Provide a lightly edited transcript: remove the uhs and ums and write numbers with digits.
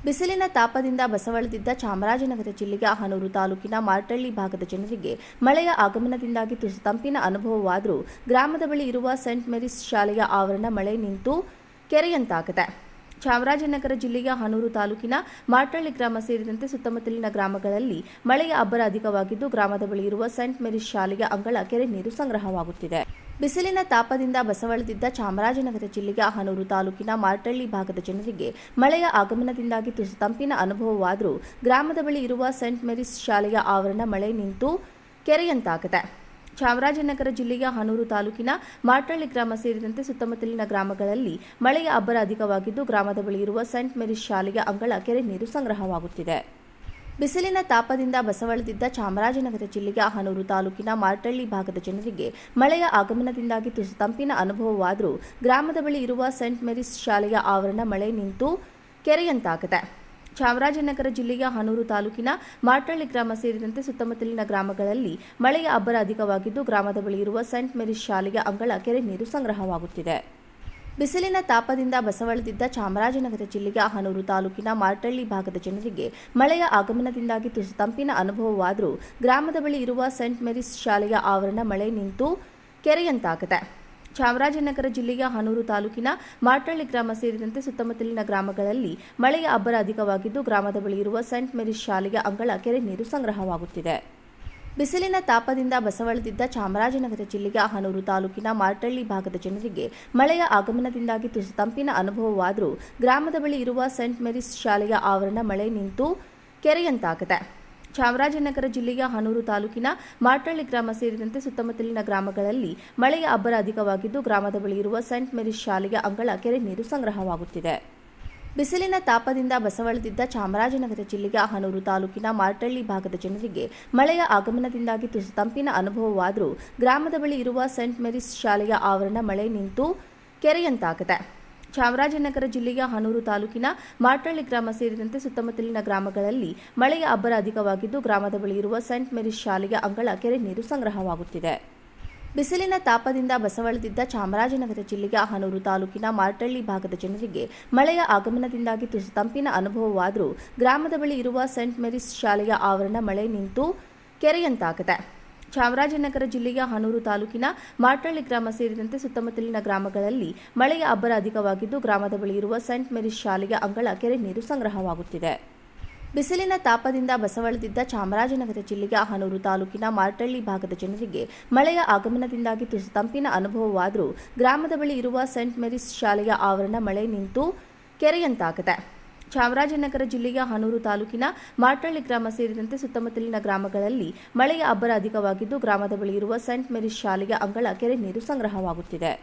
ಬಿಸಿಲಿನ ತಾಪದಿಂದ ಬಸವಳಿದಿದ್ದ ಚಾಮರಾಜನಗರ ಜಿಲ್ಲೆಯ ಹನೂರು ತಾಲೂಕಿನ ಮಾರ್ಟಳ್ಳಿ ಭಾಗದ ಜನರಿಗೆ ಮಳೆಯ ಆಗಮನದಿಂದಾಗಿ ತುಸು ತಂಪಿನ ಅನುಭವವಾದರೂ ಗ್ರಾಮದ ಬಳಿ ಇರುವ ಸೇಂಟ್ ಮೇರಿಸ್ ಶಾಲೆಯ ಆವರಣ ಮಳೆ ನಿಂತು ಕೆರೆಯಂತಾಗಿದೆ. ಚಾಮರಾಜನಗರ ಜಿಲ್ಲೆಯ ಹನೂರು ತಾಲೂಕಿನ ಮಾರ್ಟಳ್ಳಿ ಗ್ರಾಮ ಸೇರಿದಂತೆ ಸುತ್ತಮುತ್ತಲಿನ ಗ್ರಾಮಗಳಲ್ಲಿ ಮಳೆಯ ಅಬ್ಬರ ಅಧಿಕವಾಗಿದ್ದು, ಗ್ರಾಮದ ಬಳಿ ಇರುವ ಸೇಂಟ್ ಮೇರಿಸ್ ಶಾಲೆಯ ಅಂಗಳ ಕೆರೆ ನೀರು ಸಂಗ್ರಹವಾಗುತ್ತಿದೆ. ಬಿಸಿಲಿನ ತಾಪದಿಂದ ಬಸವಳಿದಿದ್ದ ಚಾಮರಾಜನಗರ ಜಿಲ್ಲೆಯ ಹನೂರು ತಾಲೂಕಿನ ಮಾರ್ಟಳ್ಳಿ ಭಾಗದ ಜನರಿಗೆ ಮಳೆಯ ಆಗಮನದಿಂದಾಗಿ ತುಸು ತಂಪಿನ ಅನುಭವವಾದರೂ ಗ್ರಾಮದ ಬಳಿ ಇರುವ ಸೇಂಟ್ ಮೇರಿಸ್ ಶಾಲೆಯ ಆವರಣ ಮಳೆ ನಿಂತು ಕೆರೆಯಂತಾಗಿದೆ. ಚಾಮರಾಜನಗರ ಜಿಲ್ಲೆಯ ಹನೂರು ತಾಲೂಕಿನ ಮಾರ್ಟಳ್ಳಿ ಗ್ರಾಮ ಸೇರಿದಂತೆ ಸುತ್ತಮುತ್ತಲಿನ ಗ್ರಾಮಗಳಲ್ಲಿ ಮಳೆಯ ಅಬ್ಬರ ಅಧಿಕವಾಗಿದ್ದು, ಗ್ರಾಮದ ಬಳಿ ಇರುವ ಸೇಂಟ್ ಮೇರಿಸ್ ಶಾಲೆಯ ಅಂಗಳ ಕೆರೆ ನೀರು ಸಂಗ್ರಹವಾಗುತ್ತಿದೆ. ಬಿಸಿಲಿನ ತಾಪದಿಂದ ಬಸವಳಿದಿದ್ದ ಚಾಮರಾಜನಗರ ಜಿಲ್ಲೆಯ ಹನೂರು ತಾಲೂಕಿನ ಮಾರ್ಟಳ್ಳಿ ಭಾಗದ ಜನರಿಗೆ ಮಳೆಯ ಆಗಮನದಿಂದಾಗಿ ತುಸು ತಂಪಿನ ಅನುಭವವಾದರೂ ಗ್ರಾಮದ ಬಳಿ ಇರುವ ಸೇಂಟ್ ಮೇರಿಸ್ ಶಾಲೆಯ ಆವರಣ ಮಳೆ ನಿಂತು ಕೆರೆಯಂತಾಗಿದೆ. ಚಾಮರಾಜನಗರ ಜಿಲ್ಲೆಯ ಹನೂರು ತಾಲೂಕಿನ ಮಾರ್ಟಳ್ಳಿ ಗ್ರಾಮ ಸೇರಿದಂತೆ ಸುತ್ತಮುತ್ತಲಿನ ಗ್ರಾಮಗಳಲ್ಲಿ ಮಳೆಯ ಅಬ್ಬರ ಅಧಿಕವಾಗಿದ್ದು, ಗ್ರಾಮದ ಬಳಿ ಇರುವ ಸೇಂಟ್ ಮೇರಿಸ್ ಶಾಲೆಯ ಅಂಗಳ ಕೆರೆ ನೀರು ಸಂಗ್ರಹವಾಗುತ್ತಿದೆ. ಬಿಸಿಲಿನ ತಾಪದಿಂದ ಬಸವಳಿದಿದ್ದ ಚಾಮರಾಜನಗರ ಜಿಲ್ಲೆಯ ಹನೂರು ತಾಲೂಕಿನ ಮಾರ್ಟಳ್ಳಿ ಭಾಗದ ಜನರಿಗೆ ಮಳೆಯ ಆಗಮನದಿಂದಾಗಿ ತುಸು ತಂಪಿನ ಅನುಭವವಾದರೂ ಗ್ರಾಮದ ಬಳಿ ಇರುವ ಸೇಂಟ್ ಮೇರಿಸ್ ಶಾಲೆಯ ಆವರಣ ಮಳೆ ನಿಂತು ಕೆರೆಯಂತಾಗಿದೆ. ಚಾಮರಾಜನಗರ ಜಿಲ್ಲೆಯ ಹನೂರು ತಾಲೂಕಿನ ಮಾರ್ಟಳ್ಳಿ ಗ್ರಾಮ ಸೇರಿದಂತೆ ಸುತ್ತಮುತ್ತಲಿನ ಗ್ರಾಮಗಳಲ್ಲಿ ಮಳೆಯ ಅಬ್ಬರ ಅಧಿಕವಾಗಿದ್ದು, ಗ್ರಾಮದ ಬಳಿ ಇರುವ ಸೇಂಟ್ ಮೇರಿಸ್ ಶಾಲೆಯ ಅಂಗಳ ಕೆರೆ ನೀರು ಸಂಗ್ರಹವಾಗುತ್ತಿದೆ. ಬಿಸಿಲಿನ ತಾಪದಿಂದ ಬಸವಳಿದಿದ್ದ ಚಾಮರಾಜನಗರ ಜಿಲ್ಲೆಯ ಹನೂರು ತಾಲೂಕಿನ ಮಾರ್ಟಳ್ಳಿ ಭಾಗದ ಜನರಿಗೆ ಮಳೆಯ ಆಗಮನದಿಂದಾಗಿ ತುಸು ತಂಪಿನ ಅನುಭವವಾದರೂ ಗ್ರಾಮದ ಬಳಿ ಇರುವ ಸೇಂಟ್ ಮೇರಿಸ್ ಶಾಲೆಯ ಆವರಣ ಮಳೆ ನಿಂತು ಕೆರೆಯಂತಾಗಿದೆ. ಚಾಮರಾಜನಗರ ಜಿಲ್ಲೆಯ ಹನೂರು ತಾಲೂಕಿನ ಮಾರ್ಟಳ್ಳಿ ಗ್ರಾಮ ಸೇರಿದಂತೆ ಸುತ್ತಮುತ್ತಲಿನ ಗ್ರಾಮಗಳಲ್ಲಿ ಮಳೆಯ ಅಬ್ಬರ ಅಧಿಕವಾಗಿದ್ದು, ಗ್ರಾಮದ ಬಳಿ ಇರುವ ಸೇಂಟ್ ಮೇರಿಸ್ ಶಾಲೆಯ ಅಂಗಳ ಕೆರೆ ನೀರು ಸಂಗ್ರಹವಾಗುತ್ತಿದೆ. ಬಿಸಿಲಿನ ತಾಪದಿಂದ ಬಸವಳಿದಿದ್ದ ಚಾಮರಾಜನಗರ ಜಿಲ್ಲೆಯ ಹನೂರು ತಾಲೂಕಿನ ಮಾರ್ಟಳ್ಳಿ ಭಾಗದ ಜನರಿಗೆ ಮಳೆಯ ಆಗಮನದಿಂದಾಗಿ ತುಸು ತಂಪಿನ ಅನುಭವವಾದರೂ ಗ್ರಾಮದ ಬಳಿ ಇರುವ ಸೇಂಟ್ ಮೇರಿಸ್ ಶಾಲೆಯ ಆವರಣ ಮಳೆ ನಿಂತು ಕೆರೆಯಂತಾಗಿದೆ. ಚಾಮರಾಜನಗರ ಜಿಲ್ಲೆಯ ಹನೂರು ತಾಲೂಕಿನ ಮಾರ್ಟಳ್ಳಿ ಗ್ರಾಮ ಸೇರಿದಂತೆ ಸುತ್ತಮುತ್ತಲಿನ ಗ್ರಾಮಗಳಲ್ಲಿ ಮಳೆಯ ಅಬ್ಬರ ಅಧಿಕವಾಗಿದ್ದು, ಗ್ರಾಮದ ಬಳಿ ಇರುವ ಸೇಂಟ್ ಮೇರಿಸ್ ಶಾಲೆಯ ಅಂಗಳ ಕೆರೆ ನೀರು ಸಂಗ್ರಹವಾಗುತ್ತಿದೆ. ಬಿಸಿಲಿನ ತಾಪದಿಂದ ಬಸವಳಿದಿದ್ದ ಚಾಮರಾಜನಗರ ಜಿಲ್ಲೆಯ ಹನೂರು ತಾಲೂಕಿನ ಮಾರ್ಟಳ್ಳಿ ಭಾಗದ ಜನರಿಗೆ ಮಳೆಯ ಆಗಮನದಿಂದಾಗಿ ತುಸು ತಂಪಿನ ಅನುಭವವಾದರೂ ಗ್ರಾಮದ ಬಳಿ ಇರುವ ಸೇಂಟ್ ಮೇರಿಸ್ ಶಾಲೆಯ ಆವರಣ ಮಳೆ ನಿಂತು ಕೆರೆಯಂತಾಗಿದೆ. ಚಾಮರಾಜನಗರ ಜಿಲ್ಲೆಯ ಹನೂರು ತಾಲೂಕಿನ ಮಾರ್ಟಳ್ಳಿ ಗ್ರಾಮ ಸೇರಿದಂತೆ ಸುತ್ತಮುತ್ತಲಿನ ಗ್ರಾಮಗಳಲ್ಲಿ ಮಳೆಯ ಅಬ್ಬರ ಅಧಿಕವಾಗಿದ್ದು, ಗ್ರಾಮದ ಬಳಿ ಇರುವ ಸೇಂಟ್ ಮೇರಿಸ್ ಶಾಲೆಯ ಅಂಗಳ ಕೆರೆ ನೀರು ಸಂಗ್ರಹವಾಗುತ್ತಿದೆ. ಬಿಸಿಲಿನ ತಾಪದಿಂದ ಬಸವಳಿದಿದ್ದ ಚಾಮರಾಜನಗರ ಜಿಲ್ಲೆಯ ಹನೂರು ತಾಲೂಕಿನ ಮಾರ್ಟಳ್ಳಿ ಭಾಗದ ಜನರಿಗೆ ಮಳೆಯ ಆಗಮನದಿಂದಾಗಿ ತುಸು ತಂಪಿನ ಅನುಭವವಾದರೂ ಗ್ರಾಮದ ಬಳಿ ಇರುವ ಸೇಂಟ್ ಮೇರಿಸ್ ಶಾಲೆಯ ಆವರಣ ಮಳೆ ನಿಂತು ಕೆರೆಯಂತಾಗಿದೆ. ಚಾಮರಾಜನಗರ ಜಿಲ್ಲೆಯ ಹನೂರು ತಾಲೂಕಿನ ಮಾರ್ಟಳ್ಳಿ ಗ್ರಾಮ ಸೇರಿದಂತೆ ಸುತ್ತಮುತ್ತಲಿನ ಗ್ರಾಮಗಳಲ್ಲಿ ಮಳೆಯ ಅಬ್ಬರ ಅಧಿಕವಾಗಿದ್ದು, ಗ್ರಾಮದ ಬಳಿ ಇರುವ ಸೇಂಟ್ ಮೇರಿಸ್ ಶಾಲೆಯ ಅಂಗಳ ಕೆರೆ ನೀರು ಸಂಗ್ರಹವಾಗುತ್ತಿದೆ. ಬಿಸಿಲಿನ ತಾಪದಿಂದ ಬಸವಳಿದಿದ್ದ ಚಾಮರಾಜನಗರ ಜಿಲ್ಲೆಯ ಹನೂರು ತಾಲೂಕಿನ ಮಾರ್ಟಳ್ಳಿ ಭಾಗದ ಜನರಿಗೆ ಮಳೆಯ ಆಗಮನದಿಂದಾಗಿ ತುಸು ತಂಪಿನ ಅನುಭವವಾದರೂ ಗ್ರಾಮದ ಬಳಿ ಇರುವ ಸೇಂಟ್ ಮೇರಿಸ್ ಶಾಲೆಯ ಆವರಣ ಮಳೆ ನಿಂತು ಕೆರೆಯಂತಾಗಿದೆ. ಚಾಮರಾಜನಗರ ಜಿಲ್ಲೆಯ ಹನೂರು ತಾಲೂಕಿನ ಮಾರ್ಟಳ್ಳಿ ಗ್ರಾಮ ಸೇರಿದಂತೆ ಸುತ್ತಮುತ್ತಲಿನ ಗ್ರಾಮಗಳಲ್ಲಿ ಮಳೆಯ ಅಬ್ಬರ ಅಧಿಕವಾಗಿದ್ದು, ಗ್ರಾಮದ ಬಳಿ ಇರುವ ಸೇಂಟ್ ಮೇರಿಸ್ ಶಾಲೆಯ ಅಂಗಳ ಕೆರೆ ನೀರು ಸಂಗ್ರಹವಾಗುತ್ತಿದೆ.